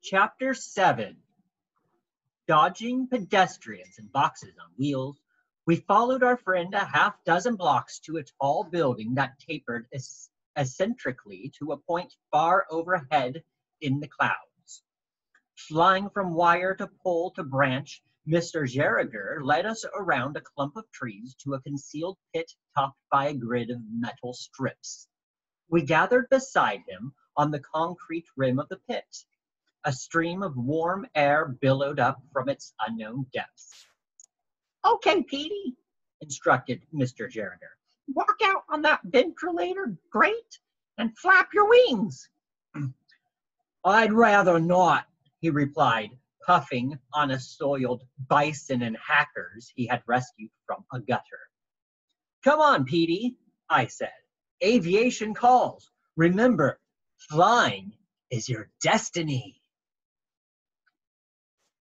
Chapter 7. Dodging pedestrians and boxes on wheels, we followed our friend a half-dozen blocks to a tall building that tapered eccentrically to a point far overhead in the clouds. Flying from wire to pole to branch, Mr. Geriger led us around a clump of trees to a concealed pit topped by a grid of metal strips. We gathered beside him on the concrete rim of the pit. A stream of warm air billowed up from its unknown depths. "Okay, Petey," instructed Mr. Geriger. "Walk out on that ventilator grate and flap your wings." "I'd rather not," he replied, puffing on a soiled bison and hackers he had rescued from a gutter. "Come on, Petey," I said. "Aviation calls. Remember, flying is your destiny."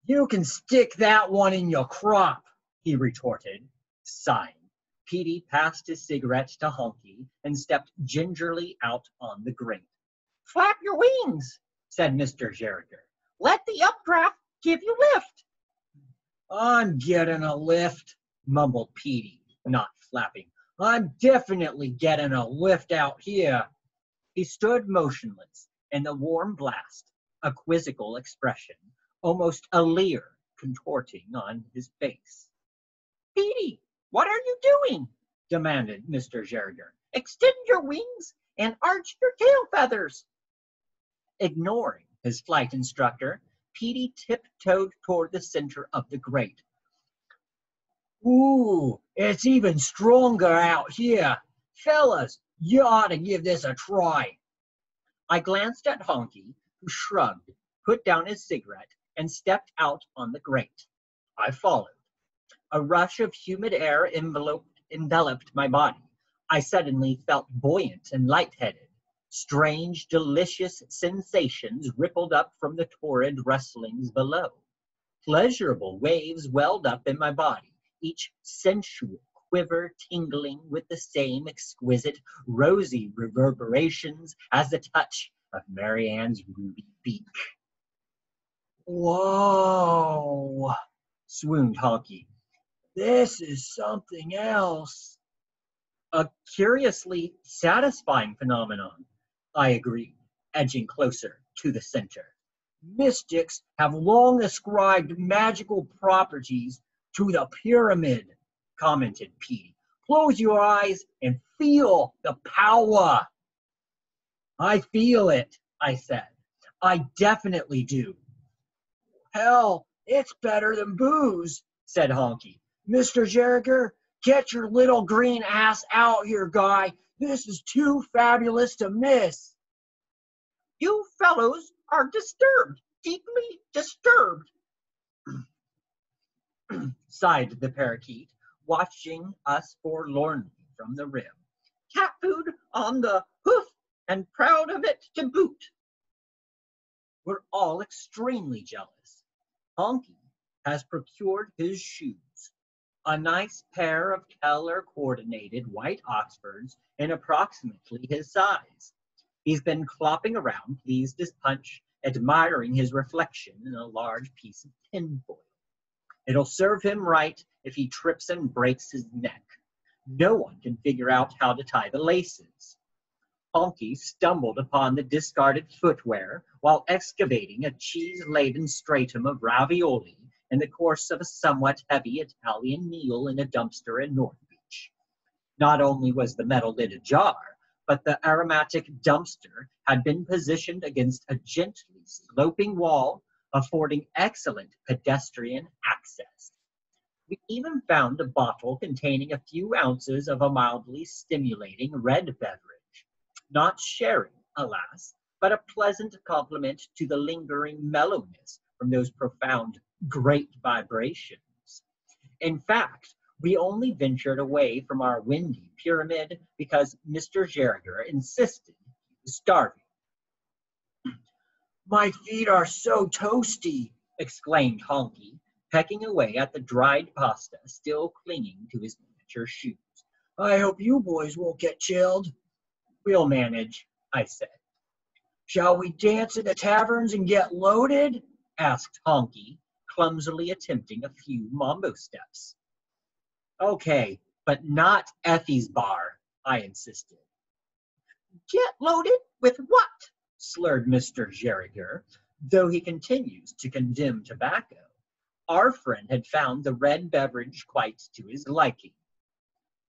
"You can stick that one in your crop," he retorted, sighing. Petey passed his cigarette to Honky and stepped gingerly out on the grate. "Flap your wings," said Mr. Geriger. "Let the updraft give you lift." "I'm getting a lift," mumbled Petey, not flapping. "I'm definitely getting a lift out here." He stood motionless in the warm blast, a quizzical expression, almost a leer contorting on his face. "Petey, what are you doing?" demanded Mr. Geriger. "Extend your wings and arch your tail feathers." Ignoring his flight instructor, Petey tiptoed toward the center of the grate. "Ooh, it's even stronger out here. Fellas, you ought to give this a try." I glanced at Honky, who shrugged, put down his cigarette, and stepped out on the grate. I followed. A rush of humid air enveloped my body. I suddenly felt buoyant and lightheaded. Strange, delicious sensations rippled up from the torrid rustlings below. Pleasurable waves welled up in my body, each sensual quiver tingling with the same exquisite, rosy reverberations as the touch of Marianne's ruby beak. "Whoa," swooned Honky. "This is something else." "A curiously satisfying phenomenon," I agreed, edging closer to the center. "Mystics have long ascribed magical properties to the pyramid," commented Petey. "Close your eyes and feel the power." "I feel it," I said. "I definitely do." "Hell, it's better than booze," said Honky. "Mr. Geriger, get your little green ass out here, guy. This is too fabulous to miss." "You fellows are disturbed, deeply disturbed," sighed the parakeet, watching us forlornly from the rim. "Cat food on the hoof, and proud of it to boot." We're all extremely jealous. Honky has procured his shoes, a nice pair of color-coordinated white Oxfords in approximately his size. He's been clopping around, pleased as punch, admiring his reflection in a large piece of tinfoil. It'll serve him right if he trips and breaks his neck. No one can figure out how to tie the laces. Honky stumbled upon the discarded footwear while excavating a cheese-laden stratum of ravioli in the course of a somewhat heavy Italian meal in a dumpster in North Beach. Not only was the metal lid ajar, but the aromatic dumpster had been positioned against a gently sloping wall, affording excellent pedestrian access. We even found a bottle containing a few ounces of a mildly stimulating red beverage. Not sherry, alas, but a pleasant complement to the lingering mellowness from those profound great vibrations. In fact, we only ventured away from our windy pyramid because Mr. Geriger insisted he was starving. "My feet are so toasty," exclaimed Honky, pecking away at the dried pasta still clinging to his miniature shoes. "I hope you boys won't get chilled." "We'll manage," I said. Shall we dance in the taverns and get loaded? Asked Honky, clumsily attempting a few mambo steps. Okay, but not Effie's bar, I insisted. Get loaded with what? Slurred Mr. Geriger, though he continues to condemn tobacco. Our friend had found the red beverage quite to his liking.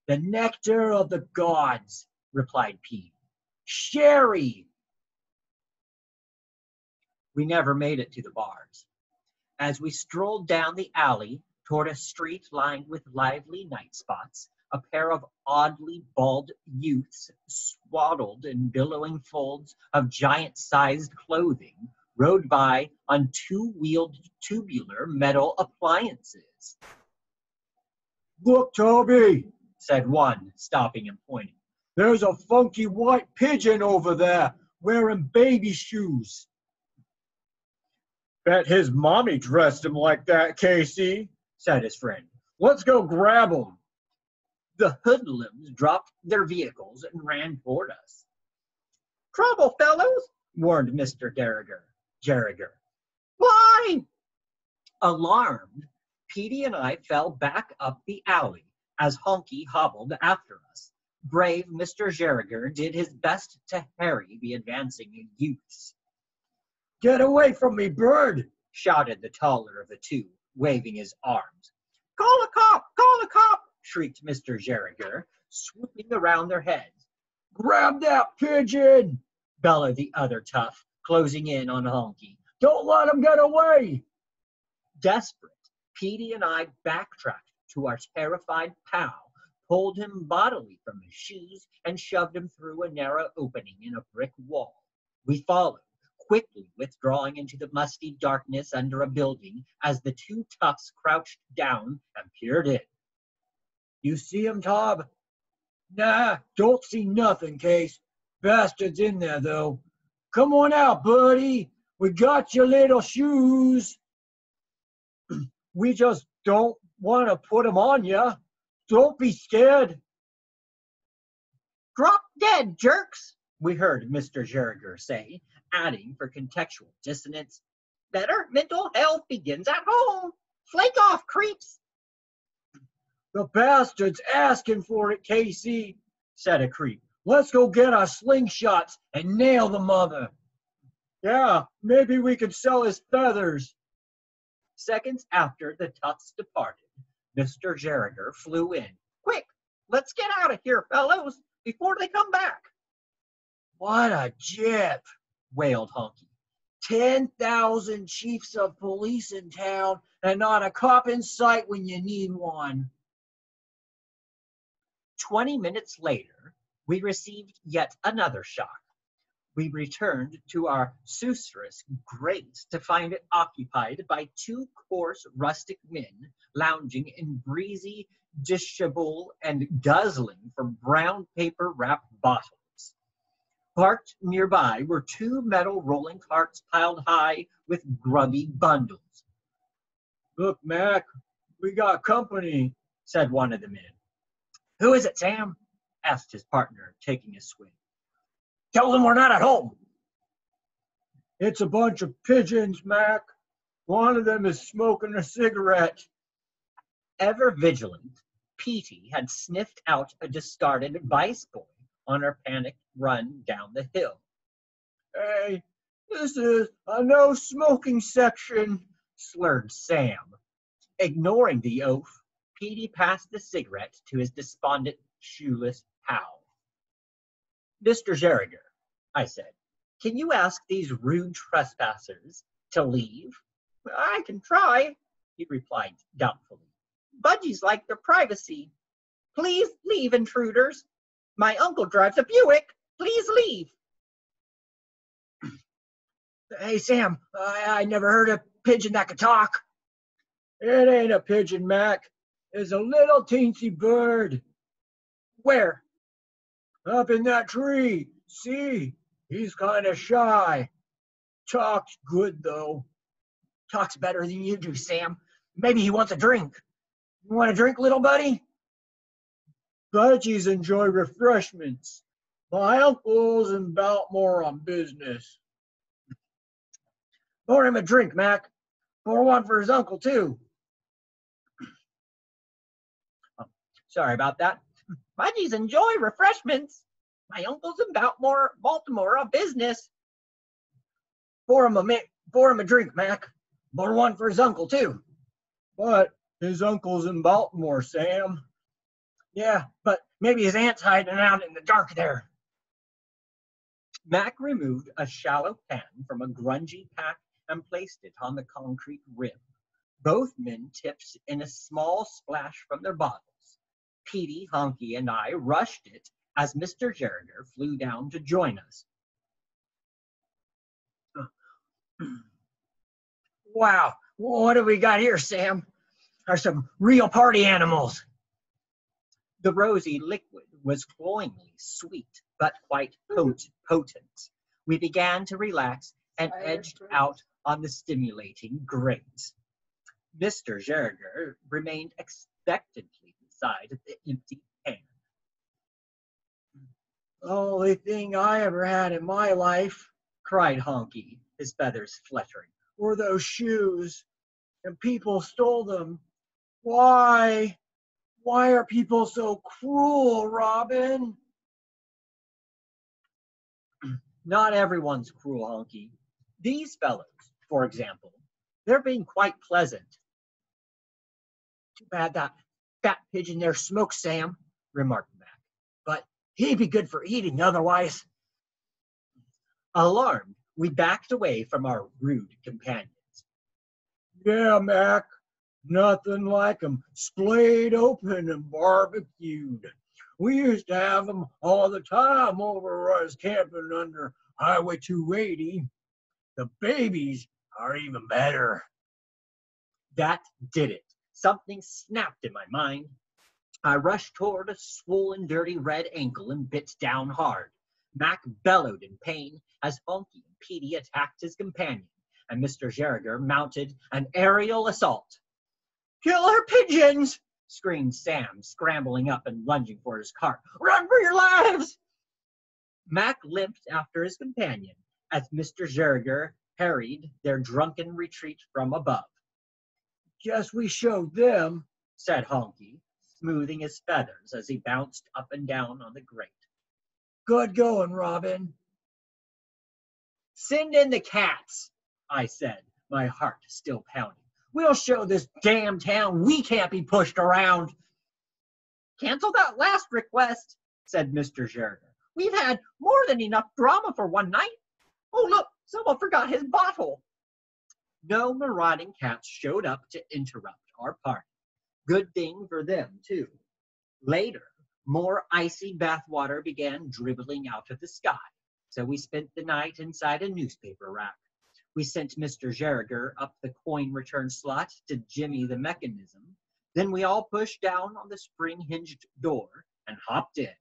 The nectar of the gods, replied Pete. Sherry! We never made it to the bars. As we strolled down the alley toward a street lined with lively night spots, a pair of oddly bald youths, swaddled in billowing folds of giant-sized clothing, rode by on two-wheeled tubular metal appliances. Look, Toby, said one, stopping and pointing. There's a funky white pigeon over there, wearing baby shoes. Bet his mommy dressed him like that, Casey, said his friend. Let's go grab him. The hoodlums dropped their vehicles and ran toward us. Trouble, fellows, warned Mr. Geriger. Fly! Alarmed, Petey and I fell back up the alley as Honky hobbled after us. Brave Mr. Geriger did his best to harry the advancing youths. Get away from me, bird! Shouted the taller of the two, waving his arms. Call a cop! Call a cop! Shrieked Mr. Geriger, swooping around their heads. Grab that pigeon! Bellowed the other tough, closing in on Honky. Don't let him get away! Desperate, Petey and I backtracked to our terrified pal, pulled him bodily from his shoes, and shoved him through a narrow opening in a brick wall. We followed, quickly withdrawing into the musty darkness under a building as the two toughs crouched down and peered in. You see him, Tob? Nah, don't see nothing, Case. Bastard's in there, though. Come on out, buddy. We got your little shoes. We just don't want to put them on ya. Don't be scared. Drop dead, jerks, we heard Mr. Geriger say, adding for contextual dissonance, better mental health begins at home. Flake off, creeps. The bastard's asking for it, Casey, said a creep. Let's go get our slingshots and nail the mother. Yeah, maybe we could sell his feathers. Seconds after the toughs departed, Mr. Geriger flew in. Quick, let's get out of here, fellows, before they come back. What a jip, wailed Honky. 10,000 chiefs of police in town and not a cop in sight when you need one. 20 minutes later, we received yet another shock. We returned to our susurrus grate to find it occupied by two coarse rustic men lounging in breezy dishabille and guzzling from brown paper wrapped bottles. Parked nearby were two metal rolling carts piled high with grubby bundles. Look, Mac, we got company, said one of the men. Who is it, Sam? Asked his partner, taking a swig. Tell them we're not at home. It's a bunch of pigeons, Mac. One of them is smoking a cigarette. Ever vigilant, Petey had sniffed out a discarded vice boy on our panicked run down the hill. Hey, this is a no smoking section, slurred Sam. Ignoring the oath, Petey passed the cigarette to his despondent, shoeless pal. Mr. Geriger, I said, can you ask these rude trespassers to leave? I can try, he replied doubtfully. Budgies like their privacy. Please leave, intruders. My uncle drives a Buick. Please leave. Hey, Sam, I never heard a pigeon that could talk. It ain't a pigeon, Mac. It's a little teensy bird. Where? Up in that tree. See, he's kind of shy. Talks good, though. Talks better than you do, Sam. Maybe he wants a drink. You want a drink, little buddy? Budgies enjoy refreshments. My uncle's in Baltimore on business. Pour him a drink, Mac. Pour one for his uncle, too. Oh, sorry about that. Budgies enjoy refreshments. My uncle's in Baltimore on business. Pour him a drink, Mac. Pour one for his uncle, too. But his uncle's in Baltimore, Sam. Yeah, but maybe his aunt's hiding out in the dark there. Mac removed a shallow pan from a grungy pack and placed it on the concrete rim. Both men tipped in a small splash from their bottles. Petey, Honky, and I rushed it as Mr. Geringer flew down to join us. Wow, what have we got here, Sam? Are some real party animals. The rosy liquid was cloyingly sweet, but quite potent. We began to relax and edged out on the stimulating grate. Mr. Geringer remained expectantly beside the empty pan. Only thing I ever had in my life, cried Honky, his feathers fluttering, were those shoes, and people stole them. Why? Why are people so cruel, Robin? Not everyone's cruel, Honky. These fellows, for example, they're being quite pleasant. Too bad that fat pigeon there smokes, Sam, remarked Mac. But he'd be good for eating otherwise. Alarmed, we backed away from our rude companions. Yeah, Mac. Nothing like 'em splayed open and barbecued. We used to have 'em all the time over where I was camping under Highway 280. The babies are even better. That did it. Something snapped in my mind. I rushed toward a swollen, dirty red ankle and bit down hard. Mac bellowed in pain as Funky and Petey attacked his companion, and Mr. Geringer mounted an aerial assault. Killer pigeons! Screamed Sam, scrambling up and lunging for his cart. Run for your lives! Mac limped after his companion as Mr. Geringer harried their drunken retreat from above. Guess we showed them, said Honky, smoothing his feathers as he bounced up and down on the grate. Good going, Robin. Send in the cats, I said, my heart still pounding. We'll show this damn town we can't be pushed around. Cancel that last request, said Mr. Geringer. We've had more than enough drama for one night. Oh, look, someone forgot his bottle. No marauding cats showed up to interrupt our party. Good thing for them, too. Later, more icy bathwater began dribbling out of the sky, so we spent the night inside a newspaper rack. We sent Mr. Geringer up the coin return slot to jimmy the mechanism. Then we all pushed down on the spring-hinged door and hopped in.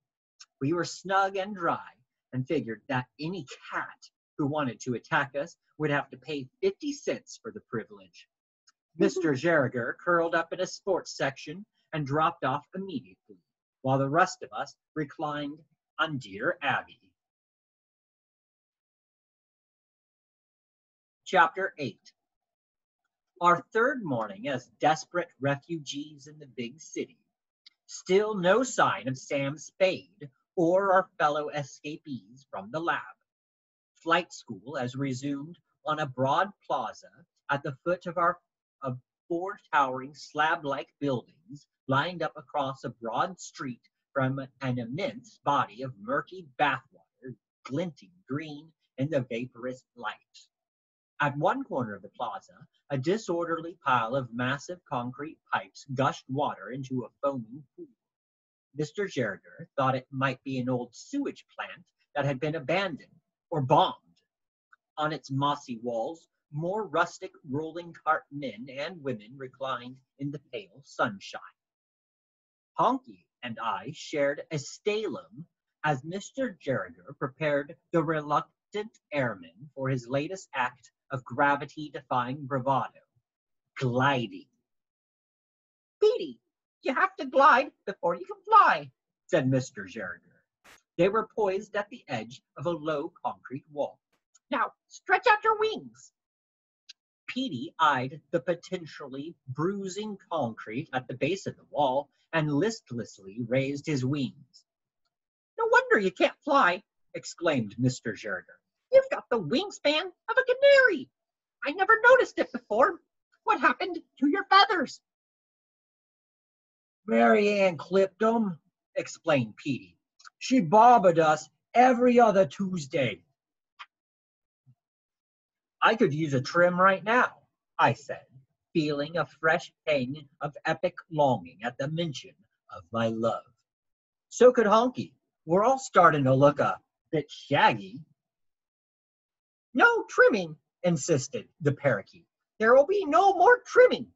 We were snug and dry and figured that any cat who wanted to attack us would have to pay 50 cents for the privilege. Mr. Geringer curled up in a sports section and dropped off immediately, while the rest of us reclined on Dear Abby. Chapter 8. Our third morning as desperate refugees in the big city. Still no sign of Sam Spade or our fellow escapees from the lab. Flight school has resumed on a broad plaza at the foot of four towering slab-like buildings lined up across a broad street from an immense body of murky bathwater glinting green in the vaporous light. At one corner of the plaza, a disorderly pile of massive concrete pipes gushed water into a foaming pool. Mr. Geringer thought it might be an old sewage plant that had been abandoned or bombed. On its mossy walls, more rustic rolling cart men and women reclined in the pale sunshine. Honky and I shared a stalum as Mr. Geringer prepared the reluctant airman for his latest act of gravity-defying bravado, gliding. Petey, you have to glide before you can fly, said Mr. Geringer. They were poised at the edge of a low concrete wall. Now, stretch out your wings. Petey eyed the potentially bruising concrete at the base of the wall and listlessly raised his wings. "No wonder you can't fly," exclaimed Mr. Gerger. "You've got the wingspan of a canary. I never noticed it before. What happened to your feathers?" "Mary Ann clipped them," explained Petey. "She bobbed us every other Tuesday." "I could use a trim right now," I said, feeling a fresh pang of epic longing at the mention of my love. So could Honky. We're all starting to look a bit shaggy. "No trimming," insisted the parakeet. "There will be no more trimming.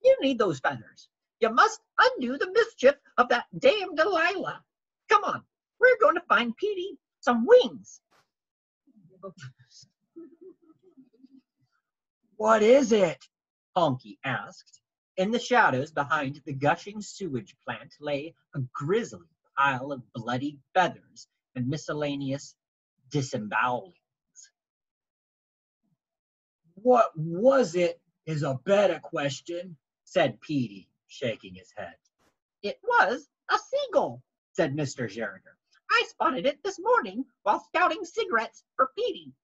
You need those feathers. You must undo the mischief of that damn Delilah. Come on, we're going to find Petey some wings." "What is it?" Honky asked. In the shadows behind the gushing sewage plant lay a grisly pile of bloody feathers and miscellaneous disembowelings. "What was it is a better question," said Petey, shaking his head. "It was a seagull," said Mr. Gerger. "I spotted it this morning while scouting cigarettes for Petey."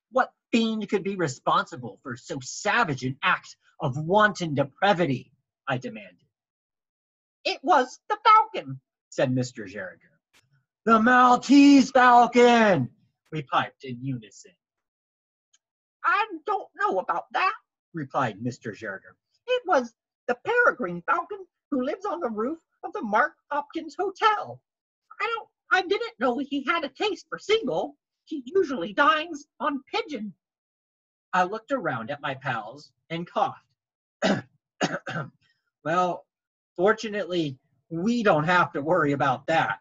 What fiend could be responsible for so savage an act of wanton depravity? I demanded. "It was the falcon," said Mr. Gerger. "The Maltese falcon," we piped in unison. "I don't know about that," replied Mr. Gerger. "It was the peregrine falcon who lives on the roof of the Mark Hopkins Hotel. I didn't know he had a taste for seagull. He usually dines on pigeon." I looked around at my pals and coughed. "Well, fortunately, we don't have to worry about that.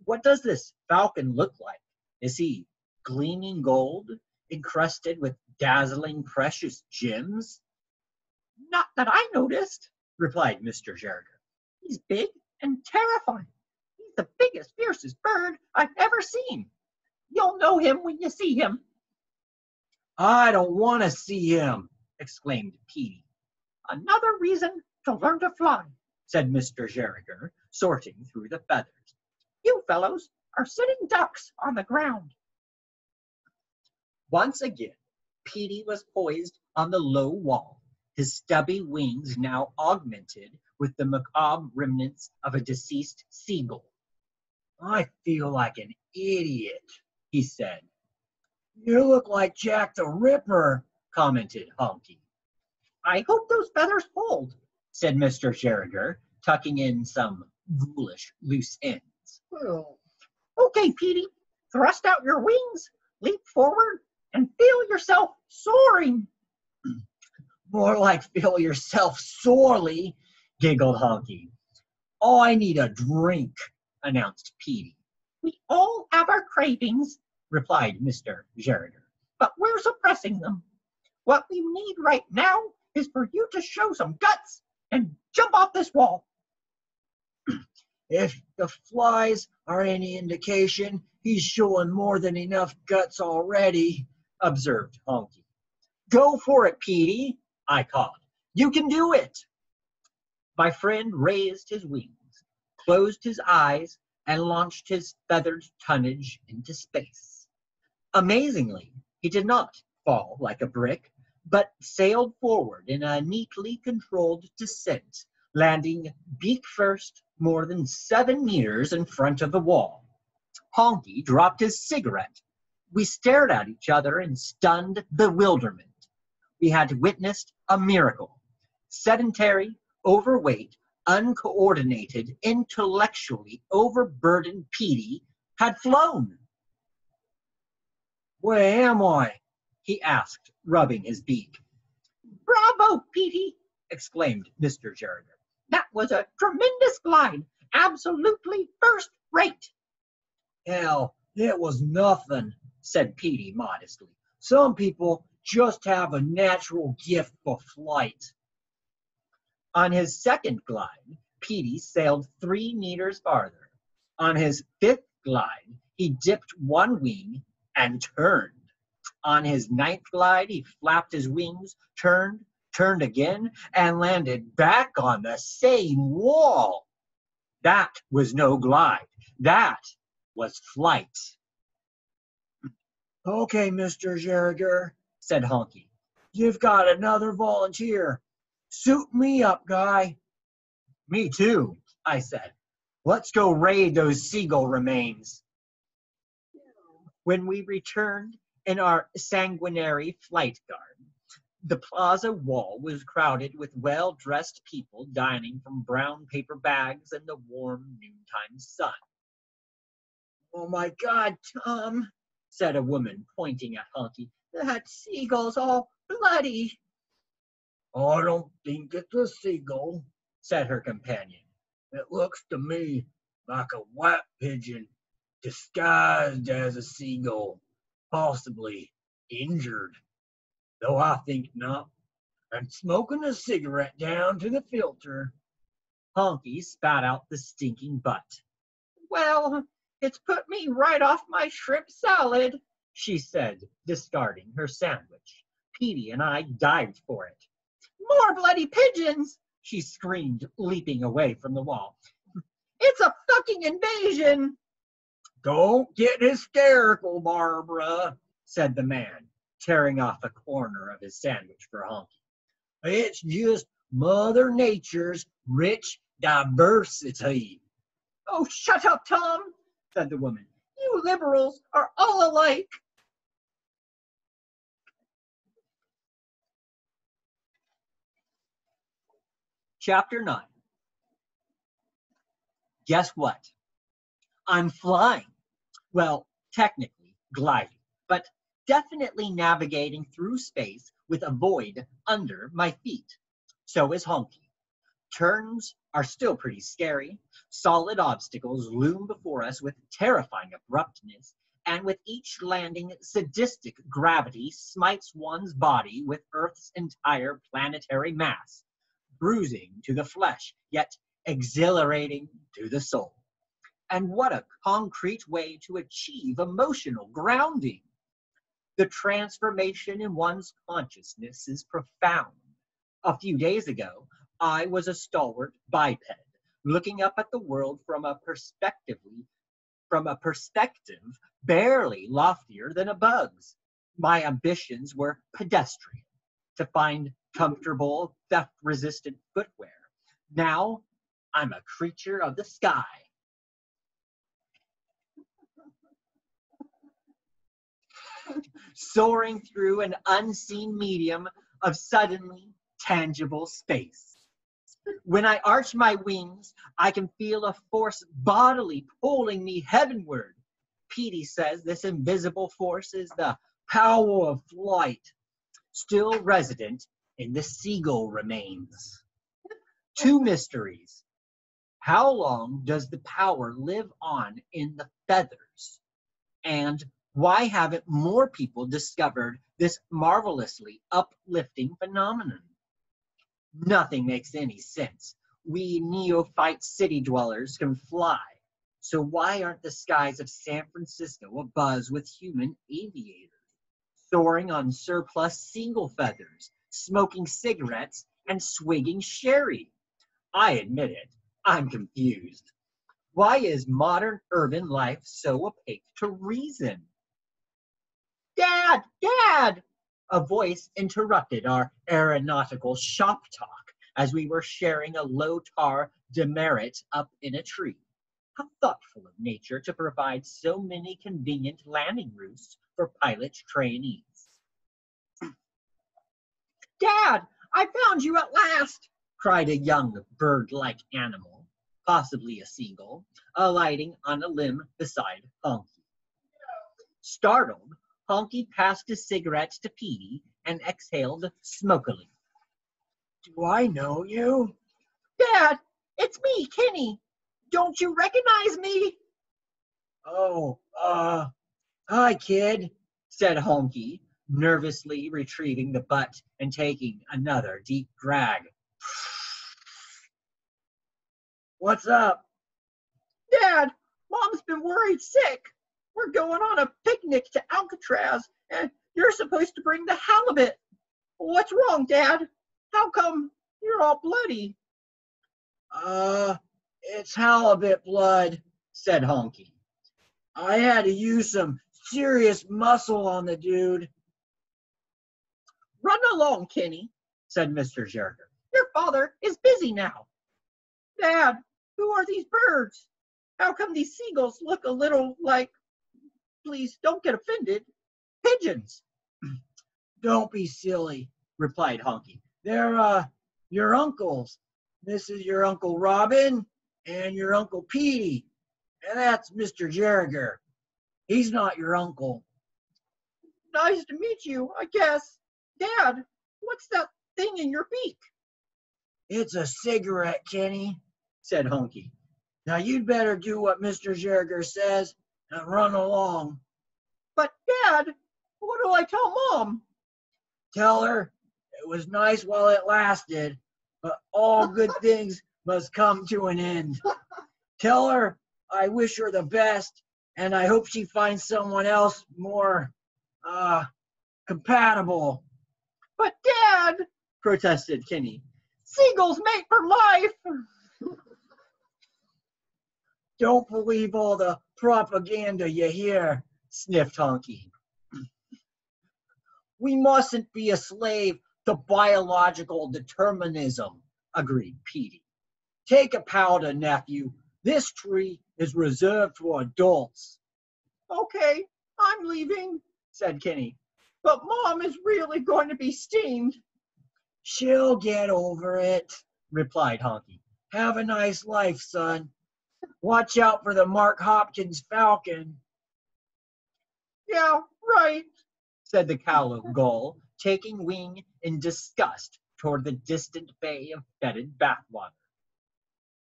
What does this falcon look like? Is he gleaming gold, encrusted with dazzling precious gems?" "Not that I noticed," replied Mr. Gerger. "He's big and terrifying. He's the biggest, fiercest bird I've ever seen. You'll know him when you see him." "I don't want to see him," exclaimed Petey. "Another reason to learn to fly," said Mr. Gerger, sorting through the feathers. "You fellows are sitting ducks on the ground." Once again, Petey was poised on the low wall, his stubby wings now augmented with the macabre remnants of a deceased seagull. "I feel like an idiot," he said. "You look like Jack the Ripper," commented Honky. "I hope those feathers hold," said Mr. Gerger, tucking in some ghoulish loose ends. "Okay, Petey, thrust out your wings, leap forward, and feel yourself soaring." "More like feel yourself sorely," giggled Honky. "I need a drink," announced Petey. "We all have our cravings," replied Mr. Gerger, "but we're suppressing them. What we need right now is for you to show some guts and jump off this wall." "If the flies are any indication, he's showing more than enough guts already," observed Honky. "Go for it, Petey," I called. "You can do it." My friend raised his wings, closed his eyes, and launched his feathered tonnage into space. Amazingly, he did not fall like a brick, but sailed forward in a neatly controlled descent, landing beak first more than 7 meters in front of the wall. Honky dropped his cigarette. We stared at each other in stunned bewilderment. We had witnessed a miracle. Sedentary, overweight, uncoordinated, intellectually overburdened Petey had flown. "Where am I?" he asked, rubbing his beak. "Bravo, Petey!" exclaimed Mr. Gerger. "That was a tremendous glide, absolutely first rate." "Hell, it was nothing," said Petey modestly. "Some people just have a natural gift for flight." On his second glide, Petey sailed 3 meters farther. On his 5th glide, he dipped one wing and turned. On his ninth glide, he flapped his wings, turned again, and landed back on the same wall. That was no glide. That was flight. Okay, Mr. Jerriger, said Honky. You've got another volunteer. Suit me up, guy. Me too, I said. Let's go raid those seagull remains. When we returned in our sanguinary flight guard, the plaza wall was crowded with well-dressed people dining from brown paper bags in the warm noontime sun. Oh my God, Tom, said a woman, pointing at Honky. That seagull's all bloody. I don't think it's a seagull, said her companion. It looks to me like a white pigeon disguised as a seagull, possibly injured, though I think not, and smoking a cigarette down to the filter. Honky spat out the stinking butt. Well, it's put me right off my shrimp salad, she said, discarding her sandwich. Petey and I dived for it. More bloody pigeons, she screamed, leaping away from the wall. It's a fucking invasion. Don't get hysterical, Barbara, said the man, tearing off a corner of his sandwich for Honky. It's just Mother Nature's rich diversity. Oh, shut up, Tom, said the woman. You liberals are all alike. Chapter 9. Guess what? I'm flying. Well, technically gliding, but definitely navigating through space with a void under my feet. So is Honky. Turns are still pretty scary. Solid obstacles loom before us with terrifying abruptness, and with each landing, sadistic gravity smites one's body with Earth's entire planetary mass, bruising to the flesh, yet exhilarating to the soul. And what a concrete way to achieve emotional grounding! The transformation in one's consciousness is profound. A few days ago, I was a stalwart biped, looking up at the world from a perspective barely loftier than a bug's. My ambitions were pedestrian, to find comfortable, theft-resistant footwear. Now, I'm a creature of the sky. Soaring through an unseen medium of suddenly tangible space. When I arch my wings, I can feel a force bodily pulling me heavenward. Petey says this invisible force is the power of flight, still resident in the seagull remains. Two mysteries. How long does the power live on in the feathers? And why haven't more people discovered this marvelously uplifting phenomenon? Nothing makes any sense. We neophyte city dwellers can fly. So why aren't the skies of San Francisco abuzz with human aviators, soaring on surplus seagull feathers, smoking cigarettes, and swigging sherry? I admit it, I'm confused. Why is modern urban life so opaque to reason? Dad! Dad! A voice interrupted our aeronautical shop talk as we were sharing a low-tar demerit up in a tree. How thoughtful of nature to provide so many convenient landing routes for pilot trainees. Dad, I found you at last, cried a young bird-like animal, possibly a seagull, alighting on a limb beside Honky. Startled, Honky passed his cigarettes to Petey and exhaled smokily. Do I know you? Dad, it's me, Kenny. Don't you recognize me? Oh, hi, kid, said Honky, nervously retrieving the butt and taking another deep drag. What's up? Dad, Mom's been worried sick. we're going on a picnic to Alcatraz, and you're supposed to bring the halibut. What's wrong, Dad? How come you're all bloody? It's halibut blood, said Honky. I had to use some serious muscle on the dude. Run along, Kenny, said Mr. Jerger. Your father is busy now. Dad, who are these birds? How come these seagulls look a little like, please don't get offended, pigeons? Don't be silly, replied Honky. They're, your uncles. This is your Uncle Robin and your Uncle Petey. And that's Mr. Jerger. He's not your uncle. Nice to meet you, I guess. Dad, what's that thing in your beak? It's a cigarette, Kenny, said Honky. Now you'd better do what Mr. Jerger says and run along. But Dad, what do I tell Mom? Tell her it was nice while it lasted, but all good things must come to an end. Tell her I wish her the best, and I hope she finds someone else more, compatible. But Dad, protested Kenny, seagulls mate for life. Don't believe all the propaganda you hear, sniffed Honky. We mustn't be a slave to biological determinism, agreed Petey. Take a powder, nephew. This tree is reserved for adults. Okay, I'm leaving, said Kenny. But Mom is really going to be steamed. She'll get over it, replied Honky. Have a nice life, son. Watch out for the Mark Hopkins falcon. Yeah, right, said the callow gull, taking wing in disgust toward the distant bay of fetid bathwater.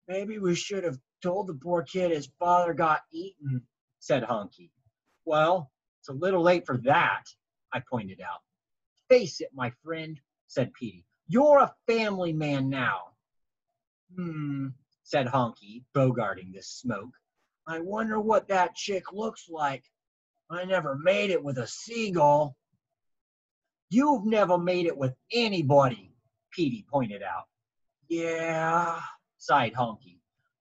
Maybe we should have told the poor kid his father got eaten, said Honky. Well, it's a little late for that, I pointed out. Face it, my friend, said Petey. You're a family man now. Said Honky, bogarting the smoke. I wonder what that chick looks like. I never made it with a seagull. You've never made it with anybody, Petey pointed out. Yeah, sighed Honky.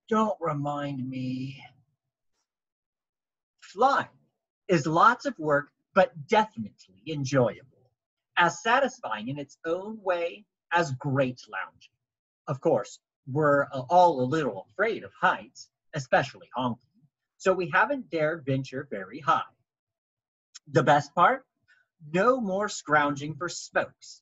Don't remind me. Flying is lots of work, but definitely enjoyable, as satisfying in its own way as great lounging. Of course, we're all a little afraid of heights, especially Honky, so we haven't dared venture very high. The best part? No more scrounging for smokes.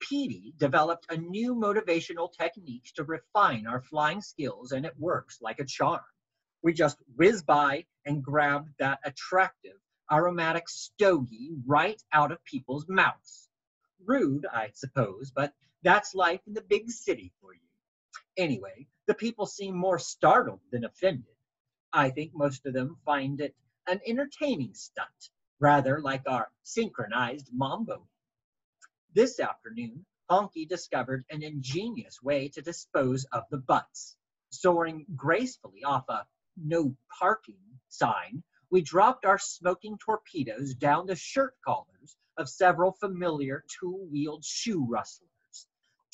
Petey developed a new motivational technique to refine our flying skills, and it works like a charm. We just whiz by and grab that attractive, aromatic stogie right out of people's mouths. Rude, I suppose, but that's life in the big city for you. Anyway, the people seem more startled than offended. I think most of them find it an entertaining stunt, rather like our synchronized mambo. This afternoon, Honky discovered an ingenious way to dispose of the butts. Soaring gracefully off a "no parking" sign, we dropped our smoking torpedoes down the shirt collars of several familiar two-wheeled shoe rustlers.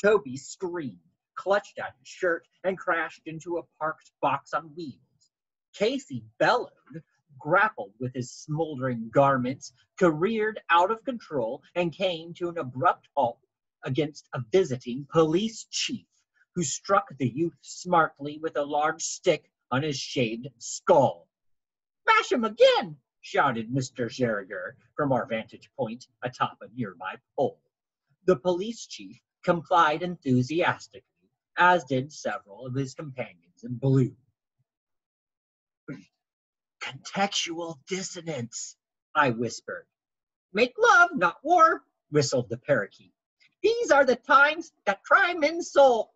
Toby screamed, clutched at his shirt, and crashed into a parked box on wheels. Casey bellowed, grappled with his smoldering garments, careered out of control, and came to an abrupt halt against a visiting police chief, who struck the youth smartly with a large stick on his shaved skull. "Smash him again!" shouted Mr. Jerger from our vantage point atop a nearby pole. The police chief complied enthusiastically, as did several of his companions in blue. "Contextual dissonance," I whispered. "Make love, not war," whistled the parakeet. "These are the times that try men's soul.